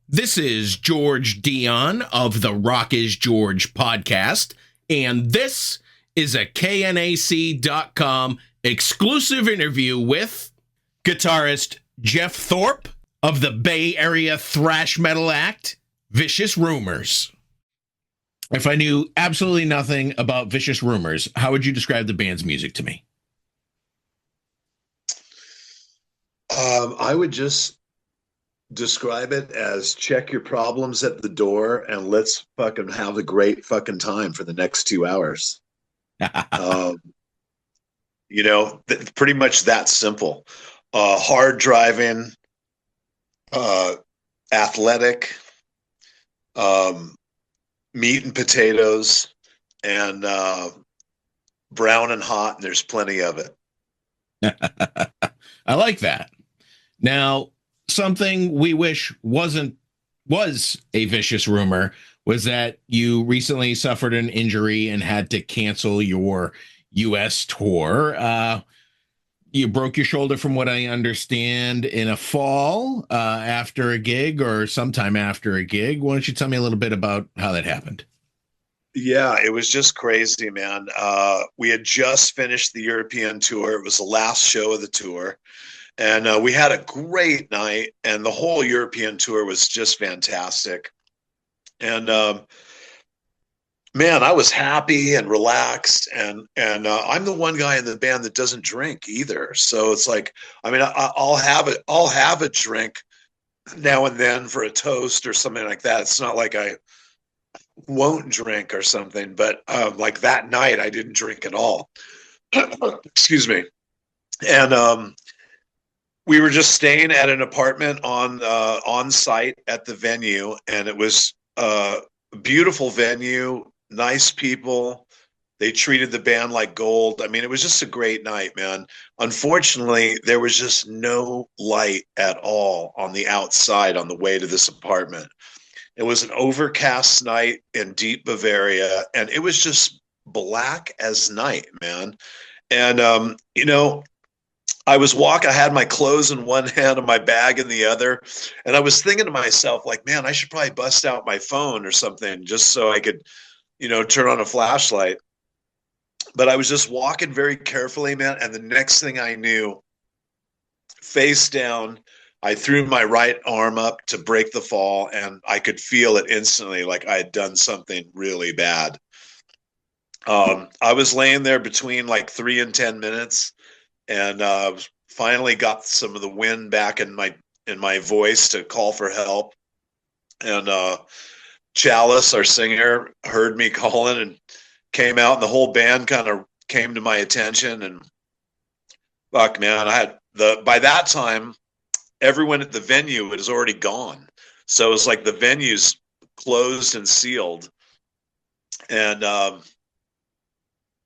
This is George Dionne of the Rock is George podcast, and this is a KNAC.com exclusive interview with guitarist Geoff Thorpe of the Bay Area thrash metal act Vicious Rumours. If I knew absolutely nothing about Vicious Rumours, how would you describe the band's music to me? I would just describe it as check your problems at the door and let's fucking have a great fucking time for the next 2 hours. Pretty much that simple. Hard driving, athletic, meat and potatoes, and brown and hot, and there's plenty of it. I like that. Now, something we wish was a vicious rumor was that you recently suffered an injury and had to cancel your U.S. tour. You broke your shoulder, from what I understand, in a fall after a gig or sometime after a gig. Why don't you tell me a little bit about how that happened? Yeah, it was just crazy, man. We had just finished the European tour. It was the last show of the tour. And we had a great night, and the whole European tour was just fantastic. And man, I was happy and relaxed, and I'm the one guy in the band that doesn't drink either. So it's like, I mean, I'll have a drink now and then for a toast or something like that. It's not like I won't drink or something, but like that night, I didn't drink at all. Excuse me. And we were just staying at an apartment on site at the venue, and it was a beautiful venue, nice people. They treated the band like gold. I mean, it was just a great night, man. Unfortunately, there was just no light at all on the outside on the way to this apartment. It was an overcast night in deep Bavaria, and it was just black as night, man. And I had my clothes in one hand and my bag in the other. And I was thinking to myself, like, man, I should probably bust out my phone or something just so I could, turn on a flashlight. But I was just walking very carefully, man. And the next thing I knew, face down, I threw my right arm up to break the fall, and I could feel it instantly, like I had done something really bad. I was laying there between like 3 and 10 minutes. And finally got some of the wind back in my voice to call for help. And Chalice, our singer, heard me calling and came out, and the whole band kind of came to my attention. And fuck, man, by that time, everyone at the venue was already gone. So it was like the venue's closed and sealed. And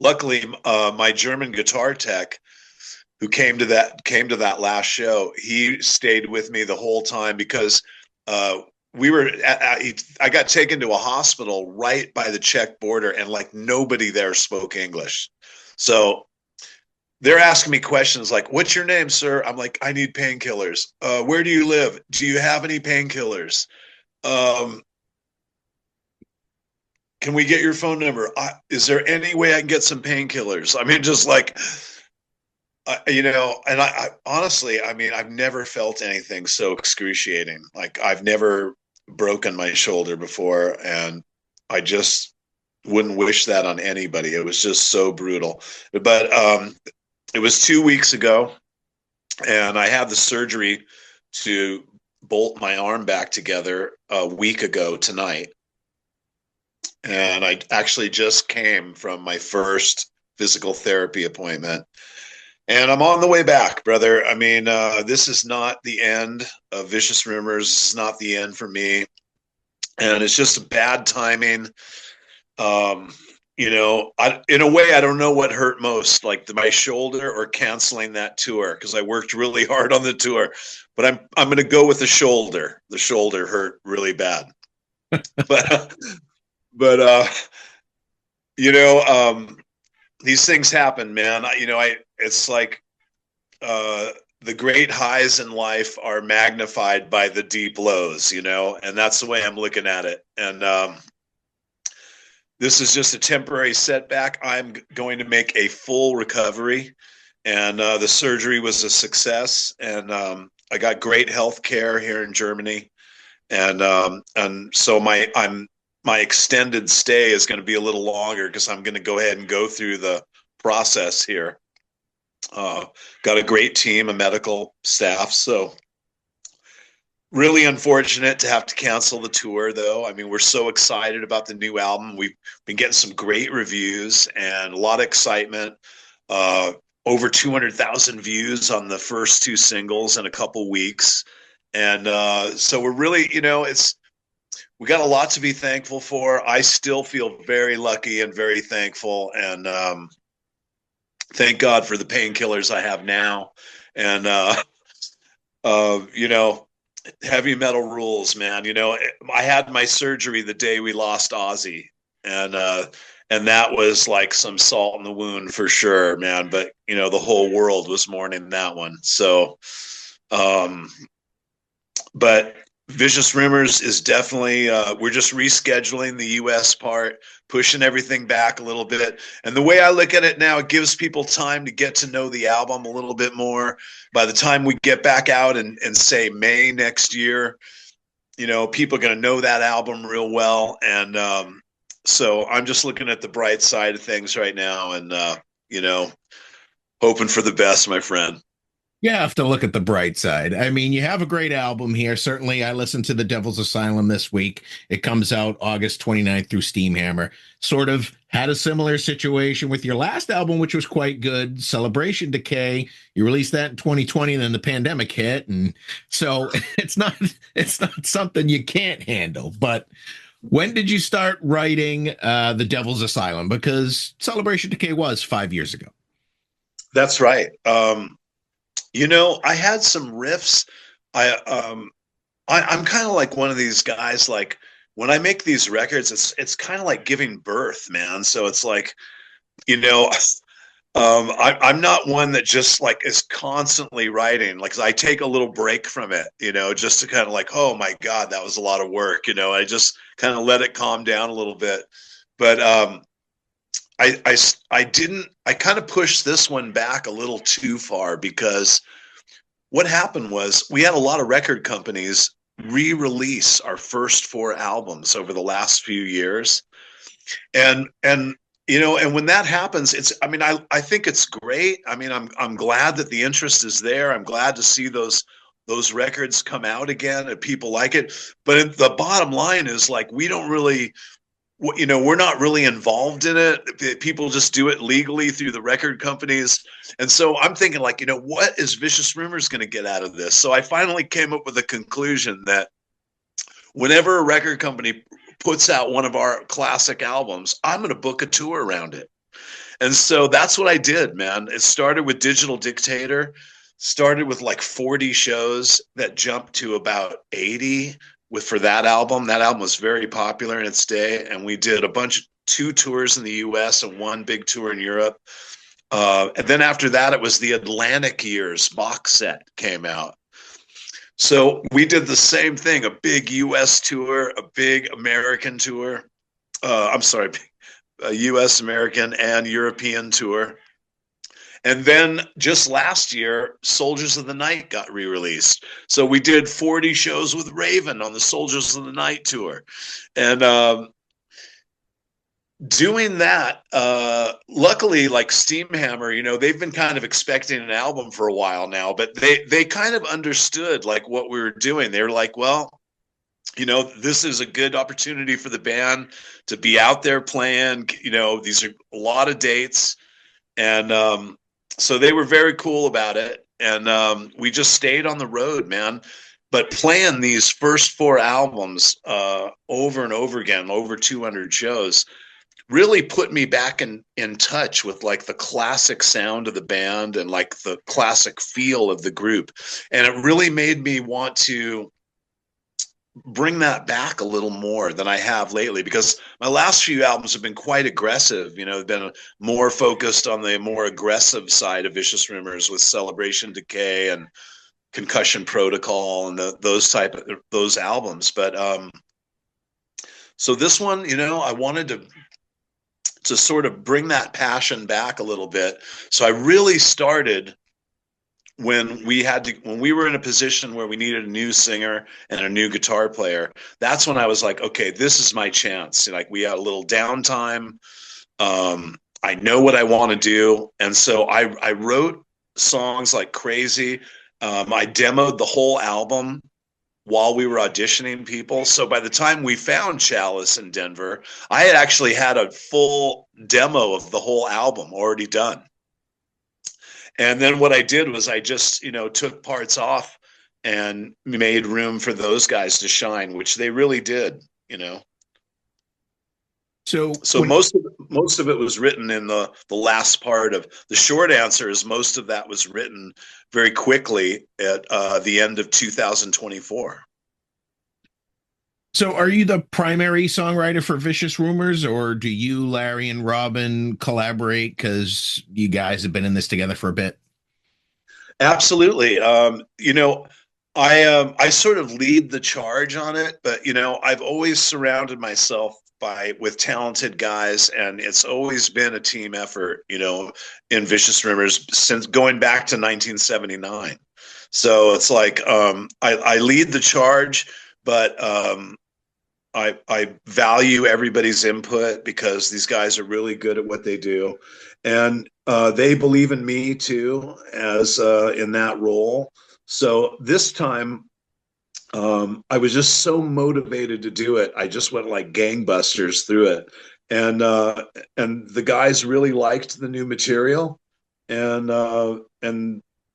luckily, my German guitar tech, who came to that last show, he stayed with me the whole time, because I got taken to a hospital right by the Czech border, and like nobody there spoke English. So they're asking me questions like, "What's your name, sir?" I'm like, "I need painkillers." Where do you live? Do you have any painkillers? Can we get your phone number? Is there any way I can get some painkillers? I mean, just like, and I honestly, I mean, I've never felt anything so excruciating. Like, I've never broken my shoulder before, and I just wouldn't wish that on anybody. It was just so brutal. But it was 2 weeks ago, and I had the surgery to bolt my arm back together a week ago tonight. And I actually just came from my first physical therapy appointment. And I'm on the way back, brother. I mean, this is not the end of Vicious Rumours. This is not the end for me. And it's just a bad timing. In a way, I don't know what hurt most, like my shoulder or canceling that tour, because I worked really hard on the tour. But I'm going to go with the shoulder. The shoulder hurt really bad. but these things happen, man. It's like the great highs in life are magnified by the deep lows, you know, and that's the way I'm looking at it. And this is just a temporary setback. I'm going to make a full recovery, and the surgery was a success. And I got great health care here in Germany, and so my extended stay is going to be a little longer because I'm going to go ahead and go through the process here. Got a great team of medical staff, so really unfortunate to have to cancel the tour, though. I mean, we're so excited about the new album. We've been getting some great reviews and a lot of excitement. Over 200,000 views on the first two singles in a couple weeks. And so we're really, you know, we got a lot to be thankful for. I still feel very lucky and very thankful. And thank God for the painkillers I have now. And, you know, heavy metal rules, man. You know, I had my surgery the day we lost Ozzy, and that was like some salt in the wound for sure, man. But you know, the whole world was mourning that one. So, but Vicious Rumors is definitely, we're just rescheduling the US part, pushing everything back a little bit. And the way I look at it now, it gives people time to get to know the album a little bit more. By the time we get back out and say May next year, you know, people are going to know that album real well. And so I'm just looking at the bright side of things right now and, you know, hoping for the best, my friend. You have to look at the bright side. I mean, you have a great album here. Certainly, I listened to The Devil's Asylum this week. It comes out August 29th through Steamhammer. Sort of had a similar situation with your last album, which was quite good, Celebration Decay. You released that in 2020, and then the pandemic hit. And so it's not something you can't handle. But when did you start writing The Devil's Asylum? Because Celebration Decay was 5 years ago. That's right. You know, I had some riffs. I'm kind of like one of these guys, like when I make these records, it's kind of like giving birth, man. So it's like, you know, I'm not one that just like is constantly writing. Like I take a little break from it, you know, just to kind of like, oh my God, that was a lot of work. You know, I just kind of let it calm down a little bit. But I kind of pushed this one back a little too far because what happened was we had a lot of record companies re-release our first four albums over the last few years. And you know, and when that happens, I think it's great. I mean, I'm glad that the interest is there. I'm glad to see those records come out again and people like it. But the bottom line is like, we don't really, you know, we're not really involved in it. People just do it legally through the record companies. And so I'm thinking like, you know, what is Vicious Rumors going to get out of this? So I finally came up with a conclusion that whenever a record company puts out one of our classic albums, I'm going to book a tour around it. And so that's what I did, man. It started with Digital Dictator, started with like 40 shows that jumped to about 80 for that album. That album was very popular in its day, and we did two tours in the US and one big tour in Europe. And then after that, it was the Atlantic Years box set came out. So we did the same thing, a big US tour, a big American tour. I'm sorry, a US, American, and European tour. And then just last year, Soldiers of the Night got re-released. So we did 40 shows with Raven on the Soldiers of the Night tour. And doing that, luckily, like Steamhammer, you know, they've been kind of expecting an album for a while now, but they kind of understood like what we were doing. They were like, well, you know, this is a good opportunity for the band to be out there playing. You know, these are a lot of dates. And so they were very cool about it. And we just stayed on the road, man. But playing these first four albums over and over again, over 200 shows, really put me back in touch with like the classic sound of the band and like the classic feel of the group. And it really made me want to bring that back a little more than I have lately, because my last few albums have been quite aggressive. You know, been more focused on the more aggressive side of Vicious Rumors with Celebration Decay and Concussion Protocol and those albums. But so this one, you know, I wanted to sort of bring that passion back a little bit. So I really started when we were in a position where we needed a new singer and a new guitar player. That's when I was like, okay, this is my chance. Like, we had a little downtime. I know what I want to do. And so I wrote songs like crazy. I demoed the whole album while we were auditioning people. So by the time we found Chalice in Denver, I had actually had a full demo of the whole album already done. And then what I did was I just, you know, took parts off and made room for those guys to shine, which they really did, you know. So most of it was written in the last part of the short answer is most of that was written very quickly at the end of 2024. So are you the primary songwriter for Vicious Rumors, or do you, Larry, and Robin collaborate because you guys have been in this together for a bit? Absolutely. You know, I sort of lead the charge on it, but, you know, I've always surrounded myself with talented guys, and it's always been a team effort, you know, in Vicious Rumors since going back to 1979. So it's like I lead the charge, but I value everybody's input because these guys are really good at what they do, and they believe in me too as in that role. So this time, I was just so motivated to do it. I just went like gangbusters through it, and the guys really liked the new material, and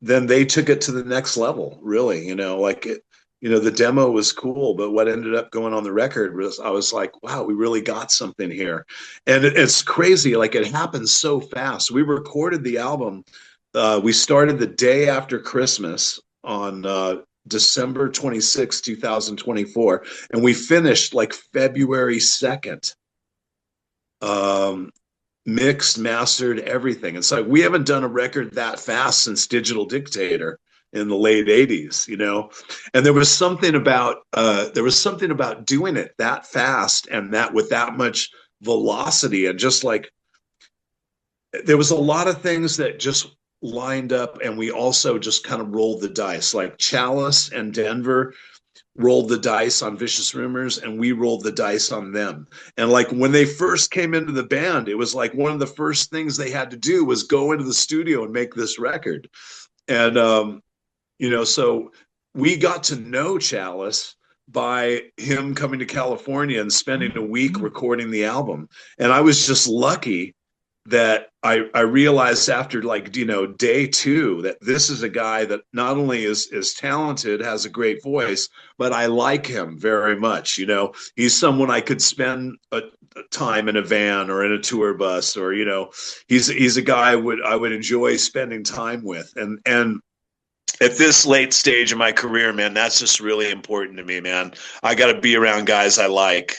then they took it to the next level. Really, you know, like it. You know, the demo was cool, but what ended up going on the record was I was like, wow, we really got something here. And it's crazy. Like, it happened so fast. We recorded the album. We started the day after Christmas on December 26, 2024. And we finished like February 2nd. Mixed, mastered, everything. It's like we haven't done a record that fast since Digital Dictator in the late 80s, you know. And there was something about doing it that fast and that with that much velocity, and just like there was a lot of things that just lined up, and we also just kind of rolled the dice. Like Chalice and Denver rolled the dice on Vicious Rumors, and we rolled the dice on them. And like when they first came into the band, it was like one of the first things they had to do was go into the studio and make this record. And you know, so we got to know Chalice by him coming to California and spending a week recording the album. And I was just lucky that I realized after, like, you know, day two, that this is a guy that not only is talented, has a great voice, but I like him very much. You know, he's someone I could spend a time in a van or in a tour bus, or, you know, he's a guy I would enjoy spending time with. And at this late stage of my career, man, that's just really important to me, man. I got to be around guys I like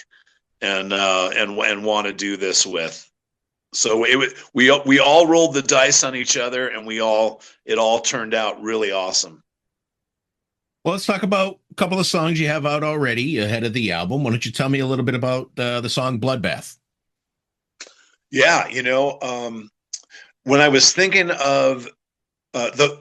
and want to do this with. So we all rolled the dice on each other, and it all turned out really awesome. Well, let's talk about a couple of songs you have out already ahead of the album. Why don't you tell me a little bit about the song Bloodbath? Yeah, you know, when I was thinking of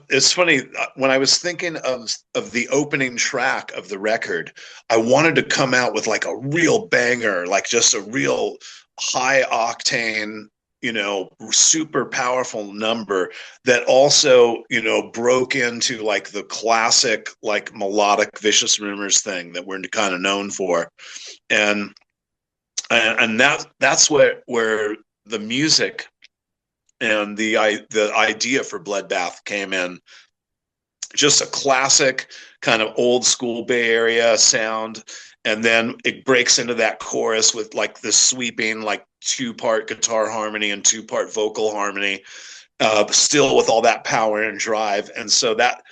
it's funny, when I was thinking of the opening track of the record, I wanted to come out with like a real banger, like just a real high octane, you know, super powerful number that also, you know, broke into like the classic, like melodic Vicious Rumors thing that we're kind of known for. And that's where the music and the idea for Bloodbath came in. Just a classic kind of old school Bay Area sound, and then it breaks into that chorus with like this sweeping, like 2-part guitar harmony and 2-part vocal harmony, still with all that power and drive. And so that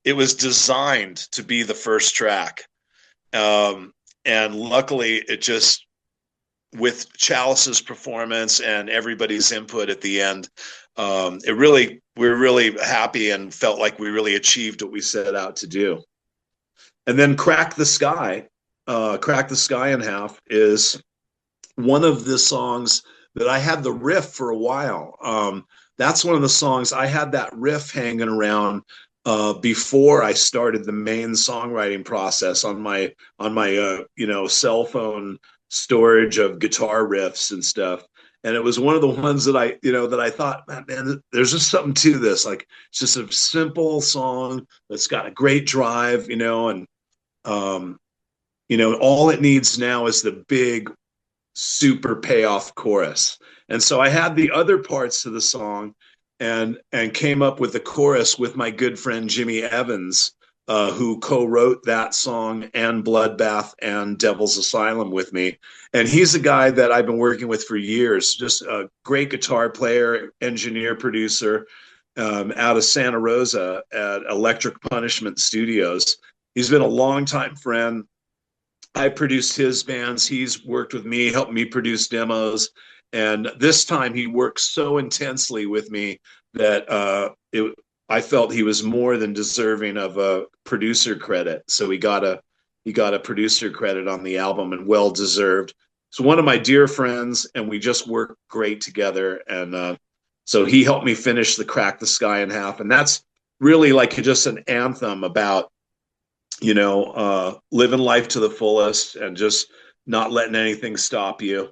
it was designed to be the first track. And luckily, it just, with Chalice's performance and everybody's input at the end, we're really happy and felt like we really achieved what we set out to do. And then Crack the Sky in Half is one of the songs that I had the riff for a while. That's one of the songs I had that riff hanging around before I started the main songwriting process on my cell phone storage of guitar riffs and stuff. And it was one of the ones that I thought, man, there's just something to this. Like, it's just a simple song that's got a great drive, and all it needs now is the big, super payoff chorus. And so I had the other parts to the song and came up with the chorus with my good friend Jimmie Evans, who co-wrote that song and Bloodbath and Devil's Asylum with me. And he's a guy that I've been working with for years, just a great guitar player, engineer, producer, out of Santa Rosa at Electric Punishment Studios. He's been a longtime friend. I produced his bands. He's worked with me, helped me produce demos. And this time he worked so intensely with me that I felt he was more than deserving of a producer credit. So he got a producer credit on the album, and well deserved. It's one of my dear friends, and we just work great together. And so he helped me finish the Crack the Sky in Half. And that's really like just an anthem about, living life to the fullest and just not letting anything stop you.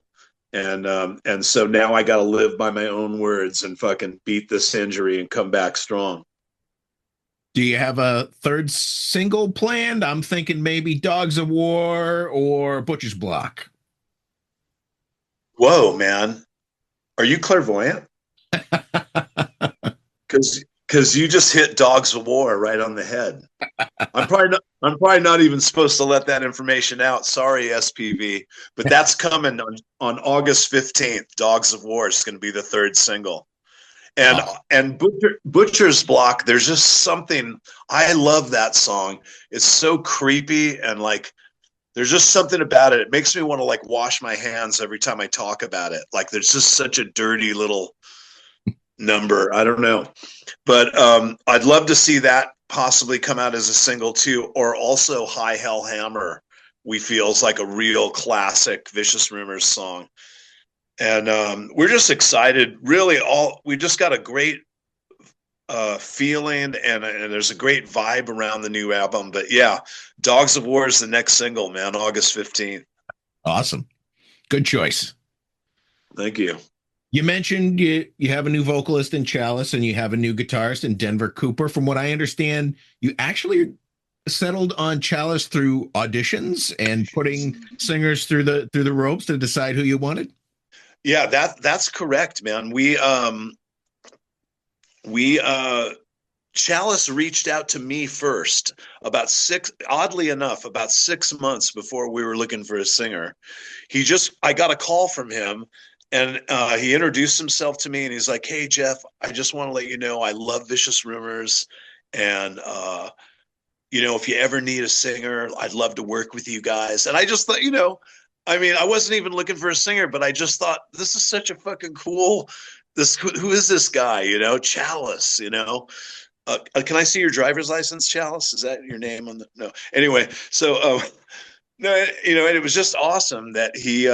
And so now I got to live by my own words and fucking beat this injury and come back strong. Do you have a third single planned? I'm thinking maybe Dogs of War or Butcher's Block. Whoa, man. Are you clairvoyant? Because you just hit Dogs of War right on the head. I'm probably not even supposed to let that information out. Sorry, SPV, but that's coming on August 15th. Dogs of War is going to be the third single. And Butcher's Block, there's just something, I love that song. It's so creepy, and like there's just something about it. It makes me want to like wash my hands every time I talk about it. Like there's just such a dirty little number. I don't know. But I'd love to see that possibly come out as a single too, or also High Hell Hammer, we feel is like a real classic Vicious Rumors song. And we're just excited. Really, we just got a great feeling, and there's a great vibe around the new album. But yeah, Dogs of War is the next single, man, August 15th. Awesome. Good choice. Thank you. You mentioned you have a new vocalist in Chalice, and you have a new guitarist in Denver Cooper. From what I understand, you actually settled on Chalice through auditions and putting singers through the ropes to decide who you wanted. Yeah, that's correct, man. Chalice reached out to me first oddly enough, about 6 months before we were looking for a singer. I got a call from him, and he introduced himself to me, and he's like, "Hey, Jeff, I just want to let you know I love Vicious Rumors, and if you ever need a singer, I'd love to work with you guys." And I just thought, I wasn't even looking for a singer, but I just thought, this is such a fucking cool, who is this guy, Chalice, can I see your driver's license, Chalice? Is that your name on the, no. Anyway, so, no, and it was just awesome that he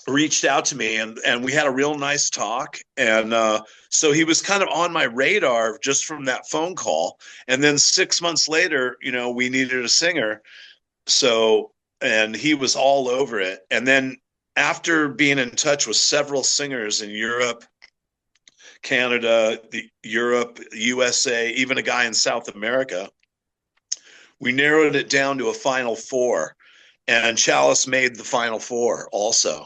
reached out to me, and we had a real nice talk. And so he was kind of on my radar just from that phone call. And then 6 months later, we needed a singer. So, and he was all over it. And then after being in touch with several singers in Europe, Canada, USA, even a guy in South America, we narrowed it down to a final four. And Chalice made the final four also.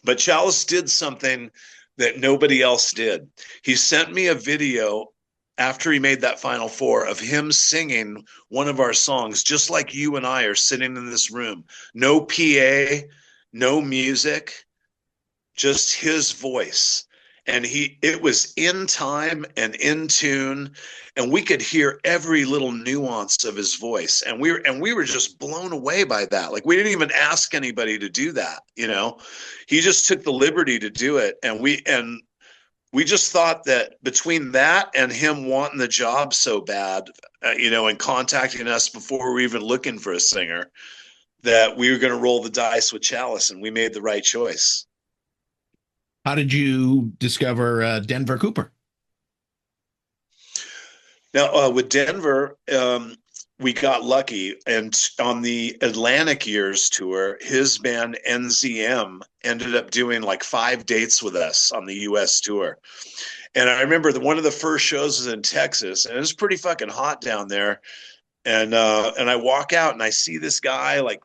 But Chalice did something that nobody else did. He sent me a video after he made that final four of him singing one of our songs, just like you and I are sitting in this room. No PA, no music, just his voice. and it was in time and in tune, and we could hear every little nuance of his voice, and we were just blown away by that. Like, we didn't even ask anybody to do that, you know. He just took the liberty to do it, and we just thought that between that and him wanting the job so bad, you know, and contacting us before we were even looking for a singer, that we were going to roll the dice with Chalice, and we made the right choice. How did you discover Denver Cooper? Now, with Denver, we got lucky, and on the Atlantic Years tour, his band NZM ended up doing like 5 dates with us on the US tour. And I remember one of the first shows was in Texas, and it was pretty fucking hot down there. And I walk out and I see this guy, like,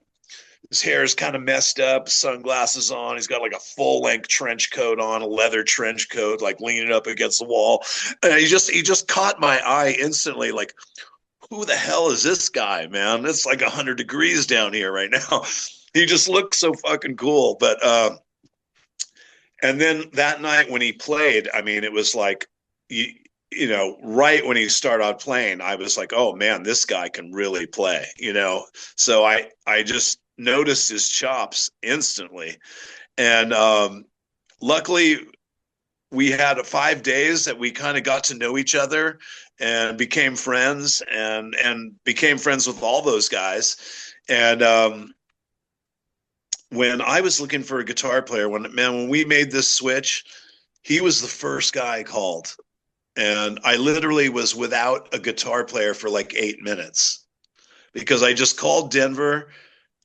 his hair is kind of messed up, sunglasses on. He's got like a full length trench coat on, a leather trench coat, like leaning up against the wall. And he just caught my eye instantly. Like, who the hell is this guy, man? It's like 100 degrees down here right now. He just looked so fucking cool. But, and then that night when he played, I mean, it was like, you know, right when he started out playing, I was like, oh man, this guy can really play, you know? So I just noticed his chops instantly. And, luckily we had 5 days that we kind of got to know each other and became friends, and became friends with all those guys. And, when I was looking for a guitar player, when we made this switch, he was the first guy I called. And I literally was without a guitar player for like 8 minutes, because I just called Denver,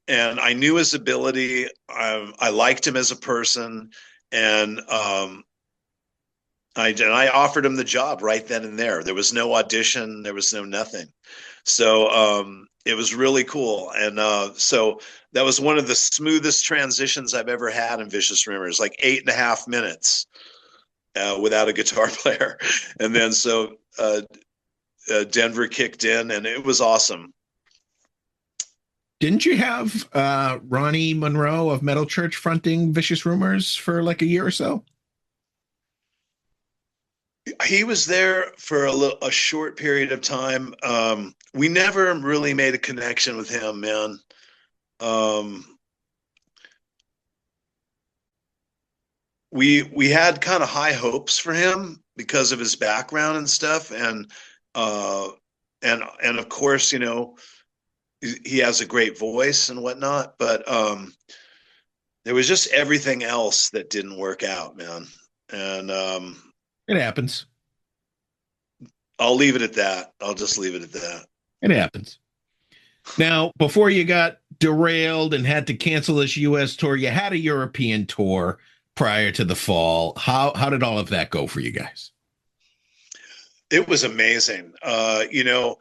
and I knew his ability. I liked him as a person, and I offered him the job right then and there. There was no audition. There was no nothing. So it was really cool. And so that was one of the smoothest transitions I've ever had in Vicious Rumors, like 8.5 minutes without a guitar player. And then so Denver kicked in, and it was awesome. Didn't you have Ronny Monroe of Metal Church fronting Vicious Rumors for like a year or so? He was there for a short period of time. We never really made a connection with him, man. We had kind of high hopes for him because of his background and stuff, and of course, you know, he has a great voice and whatnot, but there was just everything else that didn't work out, man. And it happens. I'll leave it at that. I'll just leave it at that. It happens. Now, before you got derailed and had to cancel this US tour, you had a European tour prior to the fall. How did all of that go for you guys? It was amazing. You know,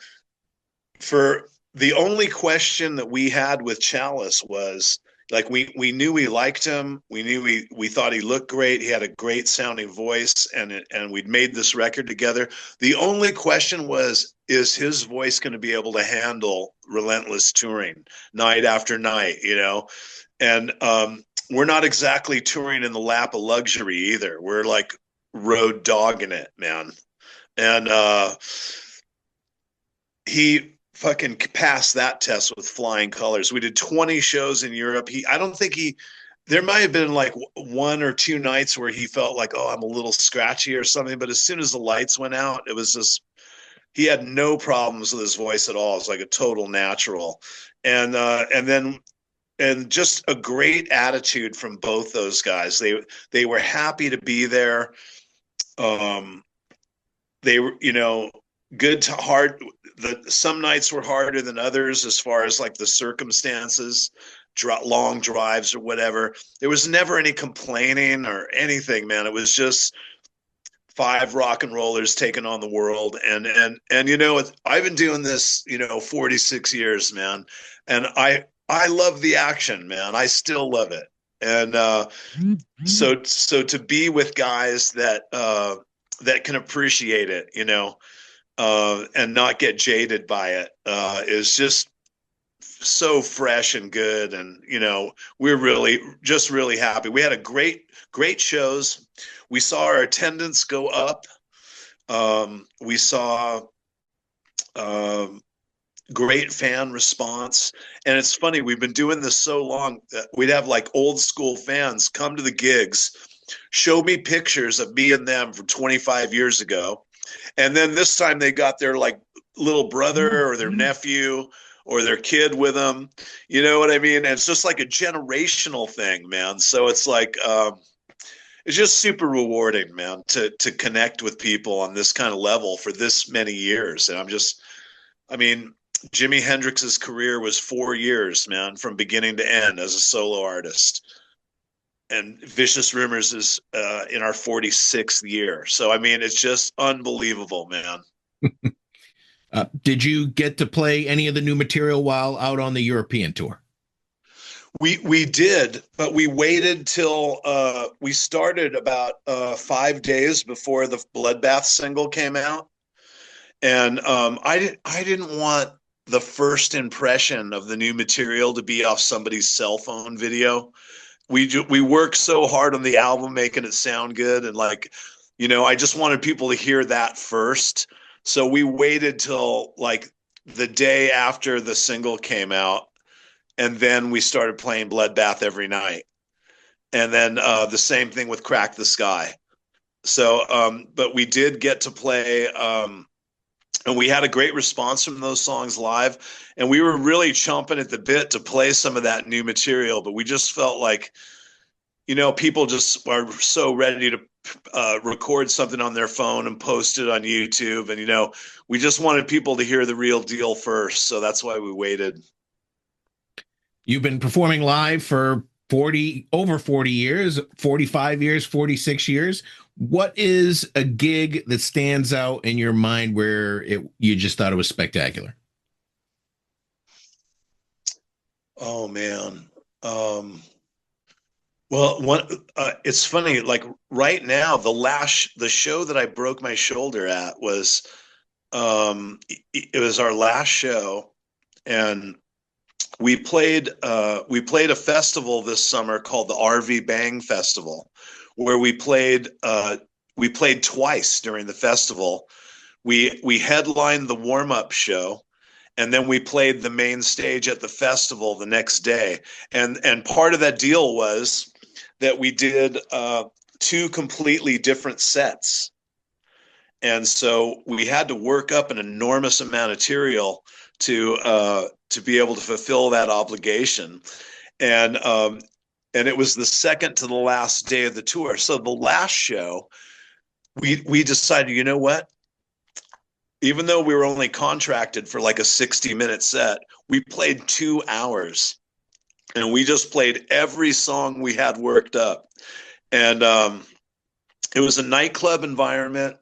for the only question that we had with Chalice was, like, we knew we liked him. We knew we thought he looked great. He had a great sounding voice, and we'd made this record together. The only question was, is his voice going to be able to handle relentless touring night after night, you know? And we're not exactly touring in the lap of luxury either. We're like road dogging it, man. And he fucking passed that test with flying colors. We did 20 shows in Europe. There might have been like 1 or 2 nights where he felt like, oh, I'm a little scratchy or something. But as soon as the lights went out, it was just, he had no problems with his voice at all. It was like a total natural. And just a great attitude from both those guys. They were happy to be there. They were, you know, good to hard. Some nights were harder than others as far as like the circumstances, long drives or whatever. There was never any complaining or anything, man. It was just 5 rock and rollers taking on the world. And you know, I've been doing this, you know, 46 years, man. And I love the action, man. I still love it. And so to be with guys that can appreciate it, you know, and not get jaded by it, is just so fresh and good. And, we're really happy. We had great shows. We saw our attendance go up. We saw great fan response. And it's funny, we've been doing this so long that we'd have like old school fans come to the gigs, show me pictures of me and them from 25 years ago. And then this time they got their like little brother or their nephew or their kid with them. You know what I mean? And it's just like a generational thing, man. So it's like, it's just super rewarding, man, to connect with people on this kind of level for this many years. And Jimi Hendrix's career was 4 years, man, from beginning to end as a solo artist. And Vicious Rumors is in our 46th year. So, it's just unbelievable, man. Did you get to play any of the new material while out on the European tour? We did, but we waited till we started about 5 days before the Bloodbath single came out. And I didn't want the first impression of the new material to be off somebody's cell phone video. We worked so hard on the album, making it sound good. And I just wanted people to hear that first. So we waited till like the day after the single came out. And then we started playing Bloodbath every night. And then the same thing with Crack the Sky. So, but we did get to play, and we had a great response from those songs live. And we were really chomping at the bit to play some of that new material. But we just felt like, people just are so ready to record something on their phone and post it on YouTube. And, we just wanted people to hear the real deal first. So that's why we waited. You've been performing live for over 40 years, 45 years, 46 years. What is a gig that stands out in your mind where you just thought it was spectacular? Oh, man. Well, it's funny, like right now, the show that I broke my shoulder at was, it was our last show. And we played a festival this summer called the RV Bang Festival, where we played twice during the festival. We headlined the warm-up show, and then we played the main stage at the festival the next day. And part of that deal was that we did 2 completely different sets. And so we had to work up an enormous amount of material to be able to fulfill that obligation. And it was the second to the last day of the tour. So the last show, we decided, you know what? Even though we were only contracted for like a 60-minute set, we played 2 hours. And we just played every song we had worked up. And it was a nightclub environment.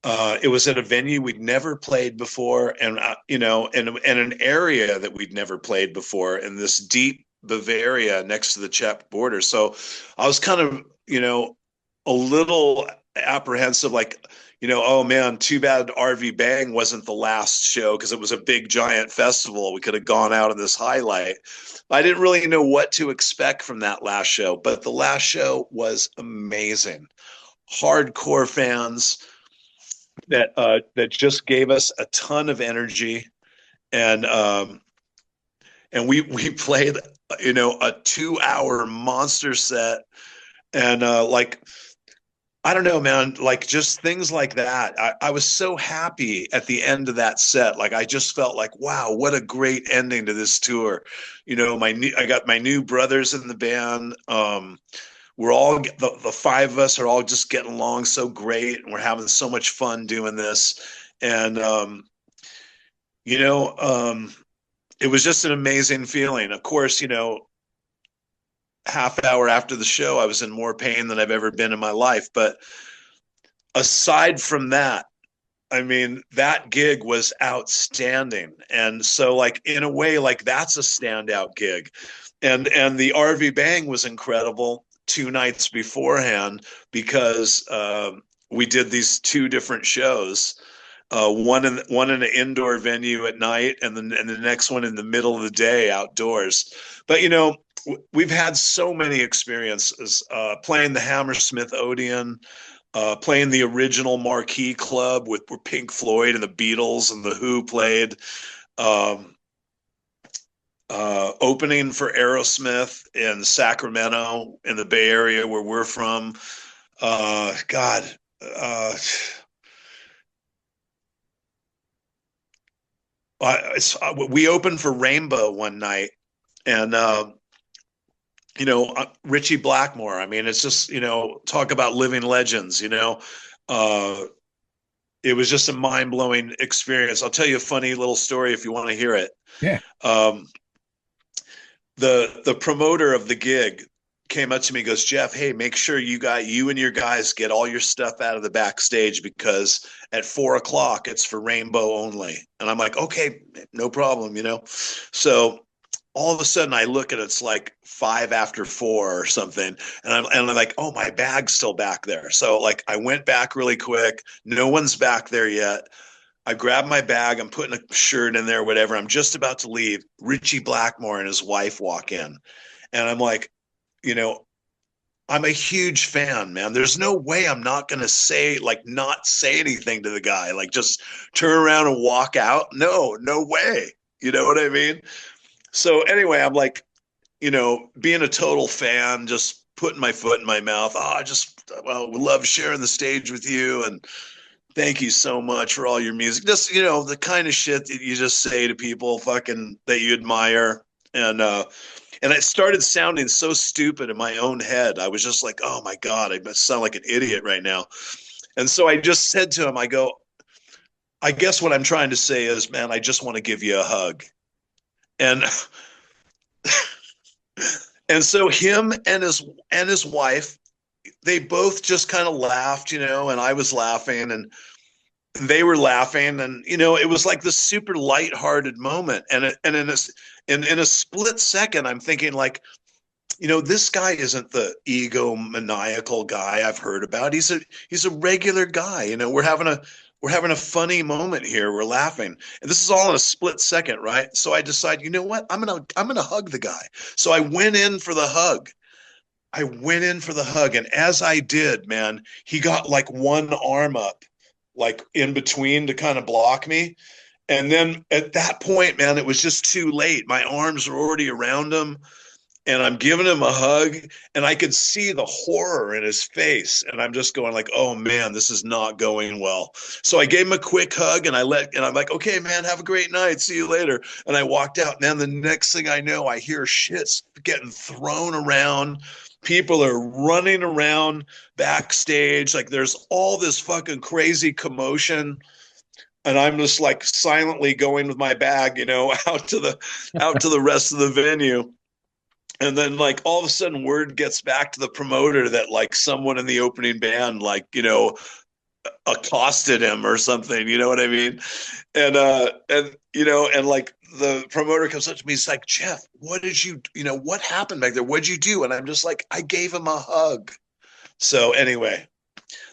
It was at a venue we'd never played before, and in an area that we'd never played before, in this deep Bavaria next to the Czech border. So I was kind of, a little apprehensive, like, oh man, too bad RV Bang wasn't the last show, because it was a big giant festival. We could have gone out on this highlight. I didn't really know what to expect from that last show, but the last show was amazing. Hardcore fans that just gave us a ton of energy, and we played a 2-hour monster set, and I don't know, man, like just things like that. I was so happy at the end of that set. Like I just felt like, wow, what a great ending to this tour. I got my new brothers in the band. We're all, the 5 of us are all just getting along so great, and we're having so much fun doing this. And, it was just an amazing feeling. Of course, half hour after the show, I was in more pain than I've ever been in my life. But aside from that, that gig was outstanding. And so like, in a way, like that's a standout gig. And the RV Bang was incredible 2 nights beforehand, because we did these 2 different shows. one in an indoor venue at night, and then and the next one in the middle of the day outdoors. But you know, we've had so many experiences playing the Hammersmith Odeon, playing the original Marquee Club with where Pink Floyd and the Beatles and the Who played, opening for Aerosmith in Sacramento in the Bay Area where we're from. God. We opened for Rainbow one night, and you know, Richie Blackmore. I mean, it's just, you know, talk about living legends. You know, it was just a mind blowing experience. I'll tell you a funny little story if you want to hear it. Yeah. The promoter of the gig came up to me and goes, Jeff, hey, make sure you and your guys get all your stuff out of the backstage, because at 4:00 it's for Rainbow only. And I'm like, okay, no problem, you know? So all of a sudden I look at it's like 4:05 or something. And I'm like, oh, my bag's still back there. So like I went back really quick. No one's back there yet. I grab my bag. I'm putting a shirt in there, whatever. I'm just about to leave. Richie Blackmore and his wife walk in. And I'm like, you know, I'm a huge fan, man. There's no way I'm not going to not say anything to the guy, like just turn around and walk out. No way. You know what I mean? So anyway, I'm like, you know, being a total fan, just putting my foot in my mouth. We love sharing the stage with you. And thank you so much for all your music. Just, you know, the kind of shit that you just say to people fucking that you admire. And it started sounding so stupid in my own head. I was just like, oh my God, I sound like an idiot right now. And so I just said to him, I go, I guess what I'm trying to say is, man, I just want to give you a hug. And and so him and his wife, they both just kind of laughed, you know, and I was laughing and they were laughing, and you know, it was like this super lighthearted moment. And in a split second, I'm thinking like, you know, this guy isn't the egomaniacal guy I've heard about. He's a regular guy. You know, we're having a funny moment here. We're laughing, and this is all in a split second, right? So I decide, you know what? I'm gonna hug the guy. So I went in for the hug. And as I did, man, he got like one arm up, like in between to kind of block me. And then at that point, man, it was just too late. My arms were already around him, and I'm giving him a hug, and I could see the horror in his face. And I'm just going like, oh man, this is not going well. So I gave him a quick hug, and I'm like, okay, man, have a great night. See you later. And I walked out. Man, the next thing I know, I hear shit getting thrown around. People are running around backstage. Like there's all this fucking crazy commotion. And I'm just like silently going with my bag, you know, out to the rest of the venue. And then like all of a sudden word gets back to the promoter that like someone in the opening band, like, you know, accosted him or something, you know what I mean? And you know, and like the promoter comes up to me, he's like, Jeff, what happened back there? What'd you do? And I'm just like, I gave him a hug. So anyway,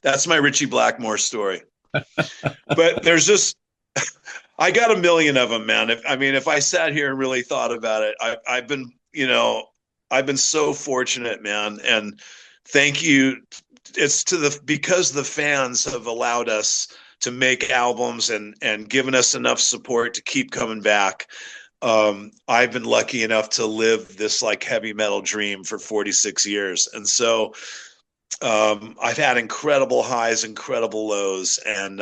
that's my Richie Blackmore story. But there's just, I got a million of them, man. If I sat here and really thought about it, I've been so fortunate, man. And thank you. It's because the fans have allowed us to make albums and given us enough support to keep coming back. I've been lucky enough to live this like heavy metal dream for 46 years. And so I've had incredible highs, incredible lows, and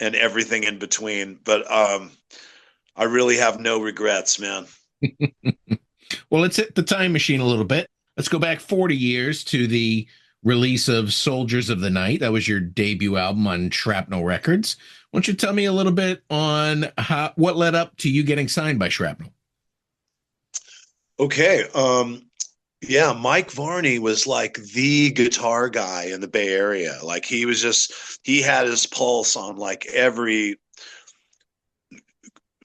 everything in between. But I really have no regrets, man. Well, let's hit the time machine a little bit. Let's go back 40 years to the release of Soldiers of the Night. That was your debut album on Shrapnel Records. Why don't you tell me a little bit on what led up to you getting signed by Shrapnel? Okay. Yeah, Mike Varney was like the guitar guy in the Bay Area. Like he had his pulse on like every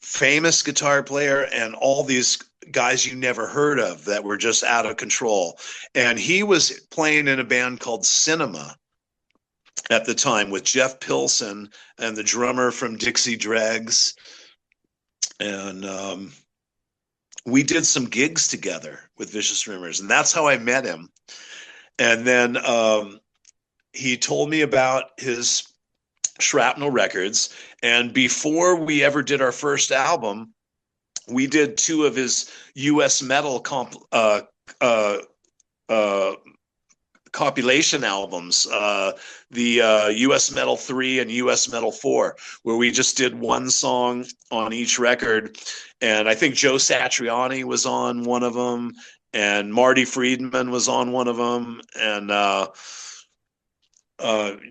famous guitar player and all these guys you never heard of that were just out of control. And he was playing in a band called Cinema. at the time with Jeff Pilson and the drummer from Dixie Dregs. And we did some gigs together with Vicious Rumors, and that's how I met him. And then he told me about his Shrapnel Records. And before we ever did our first album, we did 2 of his U.S. metal compilation albums, the U.S. Metal 3 and U.S. Metal 4, where we just did one song on each record. And I think Joe Satriani was on one of them, and Marty Friedman was on one of them, and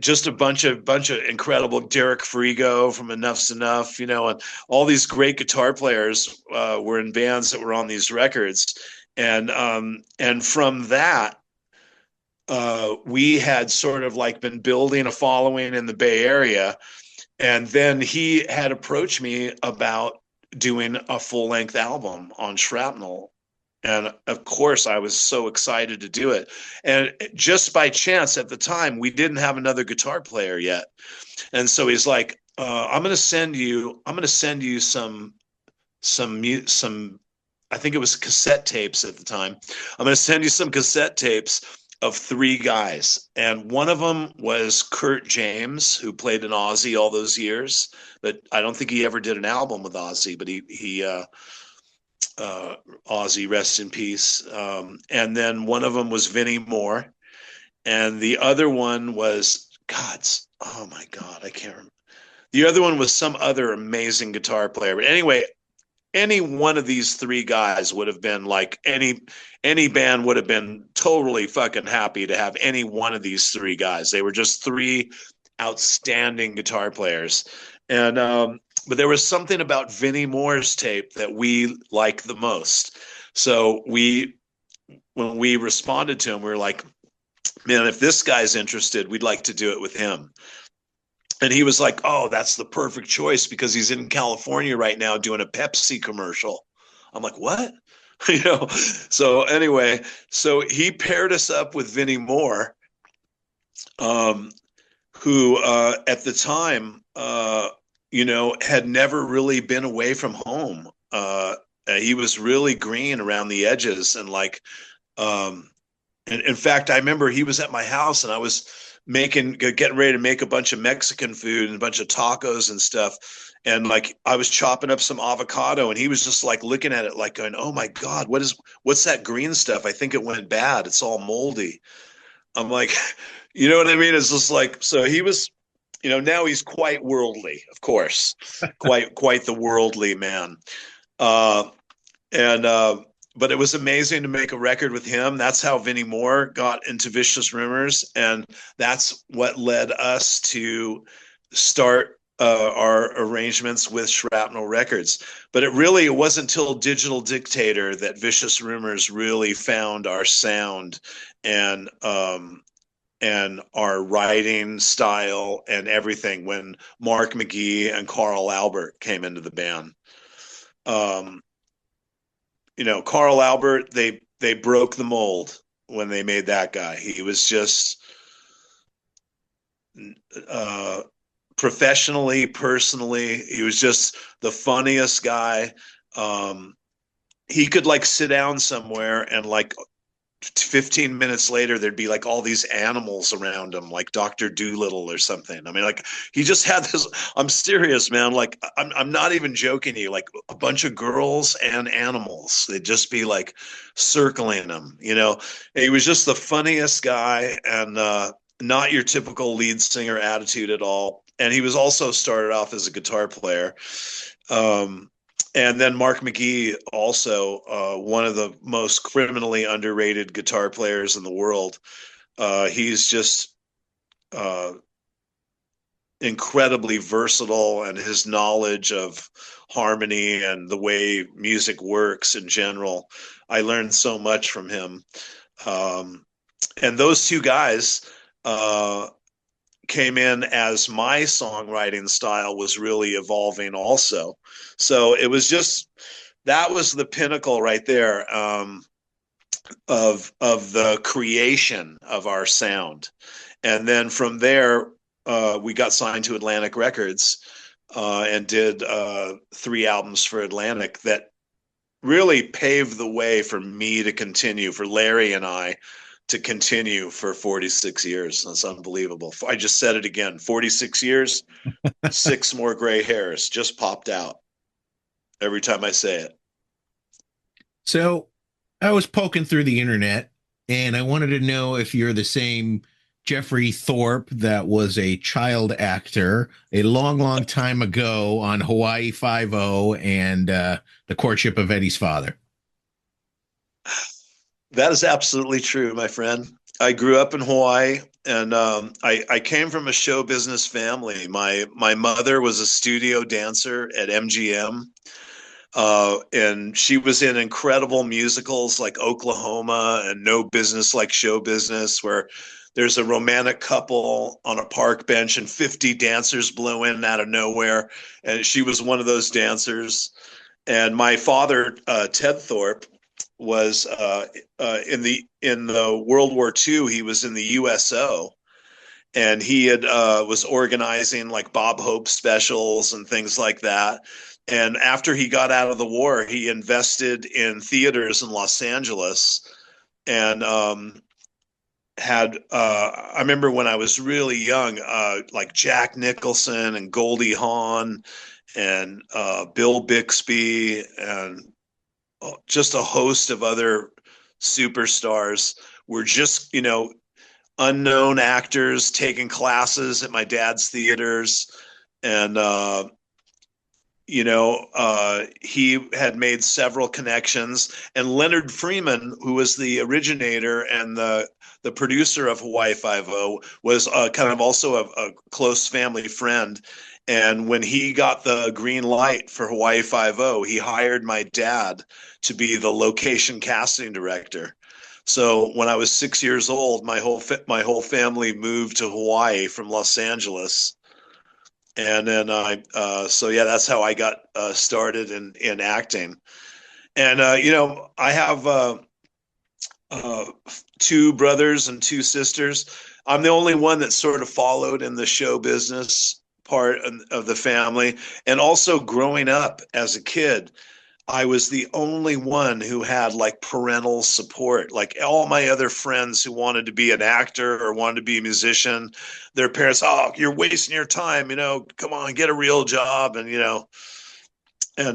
just a bunch of incredible, Derek Frigo from Enough's Enough, and all these great guitar players were in bands that were on these records. And from that, we had sort of like been building a following in the Bay Area. And then he had approached me about doing a full-length album on Shrapnel. And of course, I was so excited to do it. And just by chance at the time, we didn't have another guitar player yet. And so he's like, I'm going to send you some, I think it was cassette tapes at the time. I'm going to send you some cassette tapes of 3 guys. And one of them was Kurt James, who played in Ozzy all those years, but I don't think he ever did an album with Ozzy, but he Ozzy, rest in peace. And then one of them was Vinnie Moore. And the other one was, oh my God, I can't remember. The other one was some other amazing guitar player. But anyway, any one of these 3 guys would have been like, any band would have been totally fucking happy to have any one of these 3 guys. They were just 3 outstanding guitar players. And but there was something about Vinnie Moore's tape that we liked the most. So when we responded to him, we were like, man, if this guy's interested, we'd like to do it with him. And he was like, oh, that's the perfect choice because he's in California right now doing a Pepsi commercial. I'm like, what? So anyway, so he paired us up with Vinnie Moore, who at the time, had never really been away from home. He was really green around the edges. And and in fact, I remember he was at my house and I was getting ready to make a bunch of Mexican food and a bunch of tacos and stuff. And I was chopping up some avocado and he was just looking at it going, oh my God, what's that green stuff? I think it went bad. It's all moldy. I'm like, you know what I mean? It's just so he was, now he's quite worldly, of course, quite the worldly man. But it was amazing to make a record with him. That's how Vinnie Moore got into Vicious Rumors. And that's what led us to start our arrangements with Shrapnel Records. But it wasn't until Digital Dictator that Vicious Rumors really found our sound and our writing style and everything when Mark McGee and Carl Albert came into the band. Carl Albert, they broke the mold when they made that guy. He was just professionally, personally, he was just the funniest guy. He could sit down somewhere and 15 minutes later, there'd be all these animals around him, like Dr. Doolittle or something. I mean, he just had this, I'm serious, man. I'm not even joking you, a bunch of girls and animals. They'd just be circling him, He was just the funniest guy and not your typical lead singer attitude at all. And he was also started off as a guitar player. And then Mark McGee, also one of the most criminally underrated guitar players in the world. He's just incredibly versatile, and his knowledge of harmony and the way music works in general. I learned so much from him. And those 2 guys came in as my songwriting style was really evolving also. So it was that was the pinnacle right there of the creation of our sound. And then from there, we got signed to Atlantic Records and did 3 albums for Atlantic that really paved the way for me to continue, for Larry and I to continue for 46 years. That's unbelievable. I just said it again, 46 years, 6 more gray hairs just popped out every time I say it. So I was poking through the internet and I wanted to know if you're the same Jeffrey Thorpe that was a child actor a long, long time ago on Hawaii Five-0 and The Courtship of Eddie's Father. That is absolutely true, my friend. I grew up in Hawaii, and I came from a show business family. My mother was a studio dancer at MGM, and she was in incredible musicals like Oklahoma and No Business Like Show Business, where there's a romantic couple on a park bench and 50 dancers blow in out of nowhere, and she was one of those dancers. And my father, Ted Thorpe, was in the World War II. He was in the USO, and he had was organizing like Bob Hope specials and things like that. And after he got out of the war, he invested in theaters in Los Angeles, and I remember when I was really young, like Jack Nicholson and Goldie Hawn and Bill Bixby and just a host of other superstars were just, unknown actors taking classes at my dad's theaters. And, he had made several connections. And Leonard Freeman, who was the originator and the producer of Hawaii Five-0, was kind of also a close family friend. And when he got the green light for Hawaii Five-0, he hired my dad to be the location casting director. So when I was 6 years old, my whole family moved to Hawaii from Los Angeles, and then that's how I got started in acting. And I have 2 brothers and 2 sisters. I'm the only one that sort of followed in the show business part of the family. And also growing up as a kid, I was the only one who had like parental support. Like all my other friends who wanted to be an actor or wanted to be a musician, their parents, "Oh, you're wasting your time, come on, get a real job." And,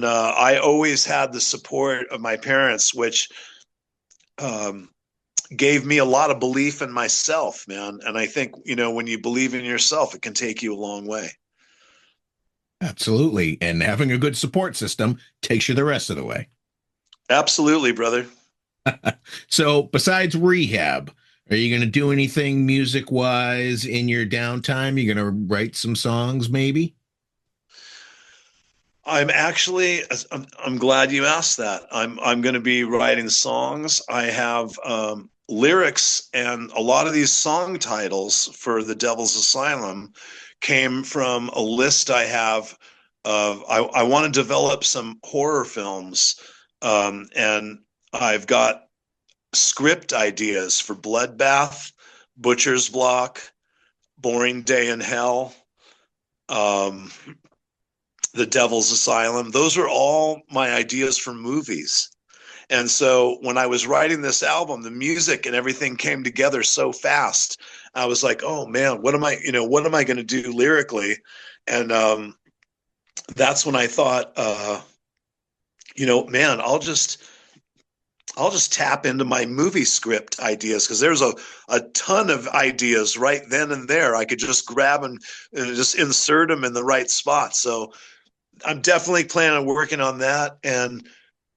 I always had the support of my parents, which gave me a lot of belief in myself, man. And I think, when you believe in yourself, it can take you a long way. Absolutely. And having a good support system takes you the rest of the way. Absolutely, brother. So besides rehab, are you going to do anything music wise in your downtime? You're going to write some songs, maybe? I'm glad you asked that. I'm going to be writing songs. I have lyrics, and a lot of these song titles for The Devil's Asylum came from a list I have of, I want to develop some horror films, and I've got script ideas for Bloodbath, Butcher's Block, Boring Day in Hell, The Devil's Asylum. Those are all my ideas for movies. And so when I was writing this album, the music and everything came together so fast. I was like, oh man, what am I going to do lyrically? And that's when I thought, man, I'll just tap into my movie script ideas, because there's a ton of ideas right then and there. I could just grab and just insert them in the right spot. So I'm definitely planning on working on that. And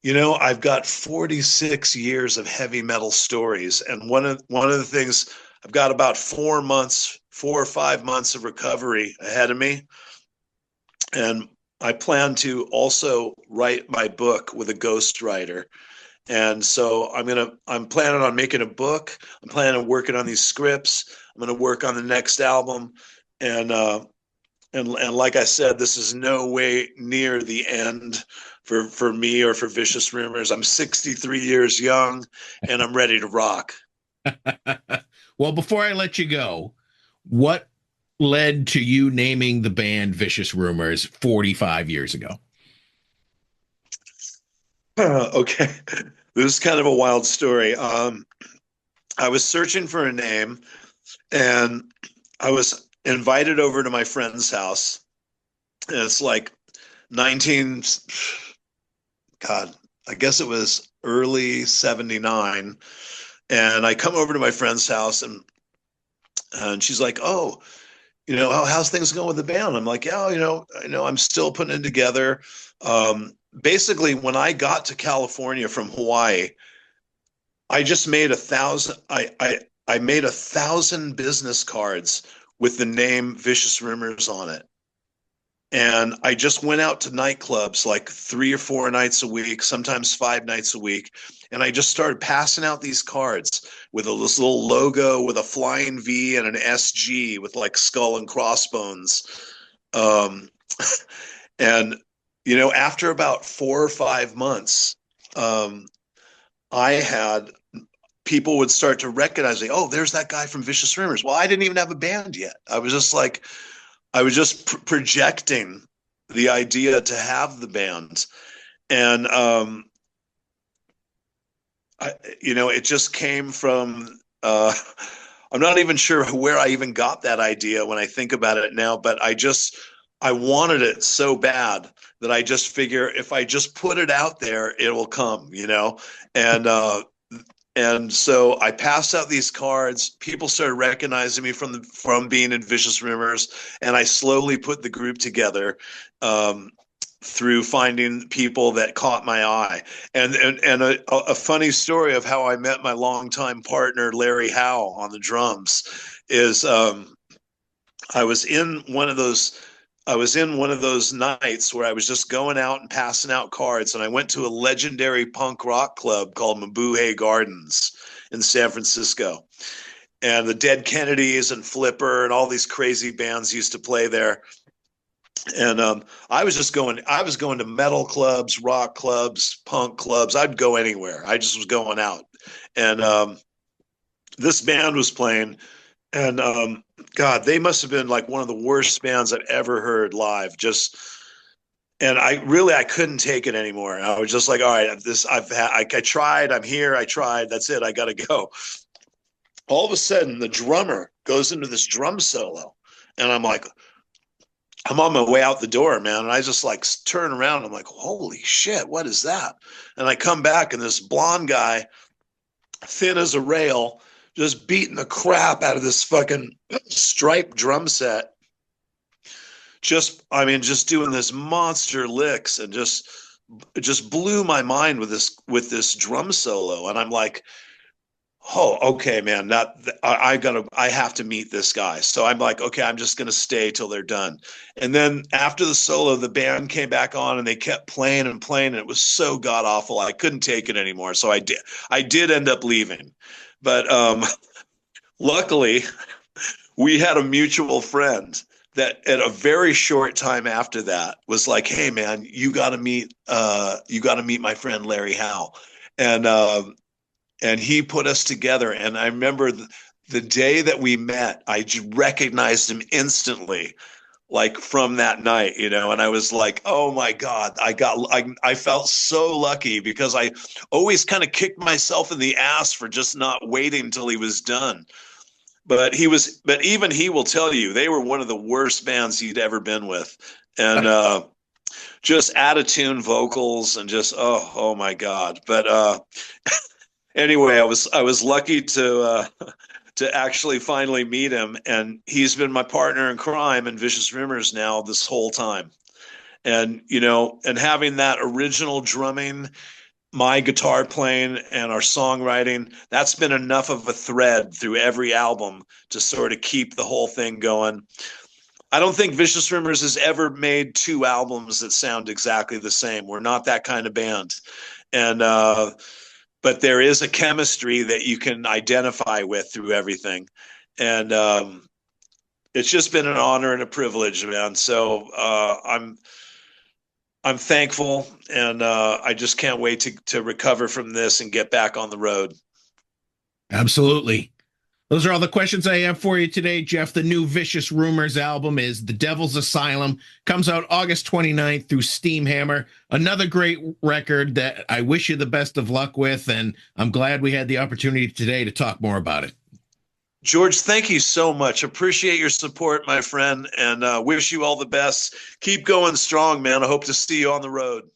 I've got 46 years of heavy metal stories, and one of the things, I've got about 4 or 5 months of recovery ahead of me, and I plan to also write my book with a ghostwriter. And so I'm planning on making a book. I'm planning on working on these scripts. I'm going to work on the next album, and like I said, this is no way near the end for me or for Vicious Rumors. I'm 63 years young, and I'm ready to rock. Well, before I let you go, what led to you naming the band Vicious Rumors 45 years ago? Okay. This is kind of a wild story. I was searching for a name, and I was invited over to my friend's house. And it's like 19, God, I guess it was early 79. And I come over to my friend's house, and she's like, "Oh, how's things going with the band?" I'm like, "Yeah, I'm still putting it together." Basically, when I got to California from Hawaii, I just made 1,000. I made 1,000 business cards with the name Vicious Rumors on it. And I just went out to nightclubs like 3 or 4 nights a week, sometimes 5 nights a week. And I just started passing out these cards with this little logo with a flying V and an SG with like skull and crossbones. Um, and, after about 4 or 5 months, I had people would start to recognize me. Oh, there's that guy from Vicious Rumors. Well, I didn't even have a band yet. I was just projecting the idea to have the band. And, it just came from, I'm not even sure where I even got that idea when I think about it now, but I wanted it so bad that I just figure if I just put it out there, it will come, and so I passed out these cards. People started recognizing me from being in Vicious Rumors, and I slowly put the group together through finding people that caught my eye. And a funny story of how I met my longtime partner Larry Howe on the drums is I was in one of those nights where I was just going out and passing out cards, and I went to a legendary punk rock club called Mabuhay Gardens in San Francisco. And the Dead Kennedys and Flipper and all these crazy bands used to play there. And I was going to metal clubs, rock clubs, punk clubs. I'd go anywhere. I just was going out. And this band was playing, and God, they must have been like one of the worst bands I've ever heard live. And I couldn't take it anymore. I was just like, all right, I tried, I'm here, I tried, that's it, I got to go. All of a sudden, the drummer goes into this drum solo, and I'm like, I'm on my way out the door, man. And I just like turn around. I'm like, holy shit, what is that? And I come back, and this blonde guy, thin as a rail, just beating the crap out of this fucking striped drum set. Just doing this monster licks, and just blew my mind with this drum solo. And I'm like, oh, okay, man, I have to meet this guy. So I'm like, okay, I'm just going to stay till they're done. And then after the solo, the band came back on, and they kept playing and playing. And it was so god awful. I couldn't take it anymore. So I did end up leaving. But luckily, we had a mutual friend that at a very short time after that was like, hey, man, you got to meet my friend Larry Howe. And he put us together. And I remember the day that we met, I recognized him instantly, like from that night, and I was like, oh my God, I felt so lucky, because I always kind of kicked myself in the ass for just not waiting till he was done. But even he will tell you, they were one of the worst bands he'd ever been with. And just out-of-tune vocals, and just, oh my God. But anyway, I was lucky to actually finally meet him, and he's been my partner in crime in Vicious Rumors now this whole time. And and having that original drumming, my guitar playing, and our songwriting, that's been enough of a thread through every album to sort of keep the whole thing going. I don't think Vicious Rumors has ever made 2 albums that sound exactly the same. We're not that kind of band. And but there is a chemistry that you can identify with through everything. And it's just been an honor and a privilege, man. So I'm thankful, and I just can't wait to recover from this and get back on the road. Absolutely. Those are all the questions I have for you today, Jeff. The new Vicious Rumors album is The Devil's Asylum. Comes out August 29th through Steamhammer. Another great record that I wish you the best of luck with, and I'm glad we had the opportunity today to talk more about it. George, thank you so much. Appreciate your support, my friend, and wish you all the best. Keep going strong, man. I hope to see you on the road.